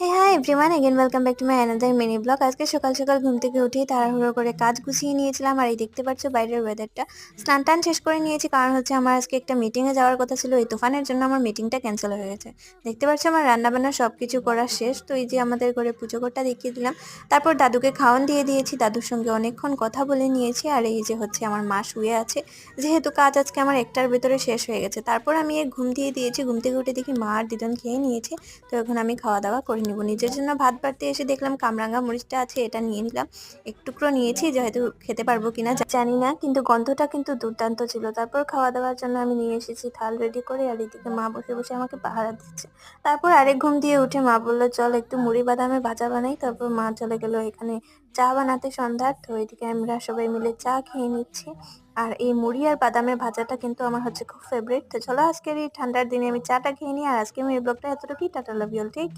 Hi everyone, again welcome back to my another mini blog. আজকে সকাল সকাল ঘুম থেকে উঠেই তাড়াহুড়ো করে কাজ গুছিয়ে নিয়েছিলাম। আর এই দেখতে পাচ্ছ বাইরের ওয়েদারটা, স্নান টান শেষ করে নিয়েছি। কারণ হচ্ছে আমার আজকে একটা মিটিংয়ে যাওয়ার কথা ছিল, এই তুফানের জন্য আমার মিটিংটা ক্যান্সেল হয়ে গেছে। দেখতে পাচ্ছ আমার রান্নাবান্না সব কিছু করা শেষ। তো এই যে আমাদের ঘরে পুজো ঘরটা দেখিয়ে দিলাম, তারপর দাদুকে খাওয়ান দিয়ে দিয়েছি, দাদুর সঙ্গে অনেকক্ষণ কথা বলে নিয়েছি। আর এই যে হচ্ছে আমার মা শুয়ে আছে, যেহেতু কাজ আজকে আমার একটার ভেতরে শেষ হয়ে গেছে। তারপর আমি ঘুম দিয়ে দিয়েছি, ঘুম থেকে উঠে দেখি মা আর দিদন খেয়ে নিয়েছে। তো এখন আমি খাওয়া দাওয়া করে নিব। নিজের জন্য ভাত বাড়তে এসে দেখলাম কামরাঙ্গা মরিচটা আছে, এটা নিয়ে নিলাম। এক টুকরো নিয়েছি, যেহেতু খেতে পারবো কিনা জানি না, কিন্তু গন্ধটা কিন্তু দুর্দান্ত ছিল। তারপর খাওয়া দাওয়ার জন্য আমি নিয়ে এসেছি থাল রেডি করে, আর এদিকে মা বসে বসে আমাকে পাহারা দিচ্ছে। তারপর আরেক ঘুম দিয়ে উঠে মা বললো চল একটু মুড়ি বাদামে ভাজা বানাই। তারপর মা চলে গেল এখানে চা বানাতে সন্ধ্যার। তো এদিকে আমরা সবাই মিলে চা খেয়ে নিচ্ছি। আর এই মুড়ি আর বাদামের ভাজাটা কিন্তু আমার হচ্ছে খুব ফেভারিট। তো চলো আজকের এই ঠান্ডার দিনে আমি চাটা খেয়ে নিই। আর আজকে আমি এই ব্লগটা এতটুকুই। Tata, love you all, take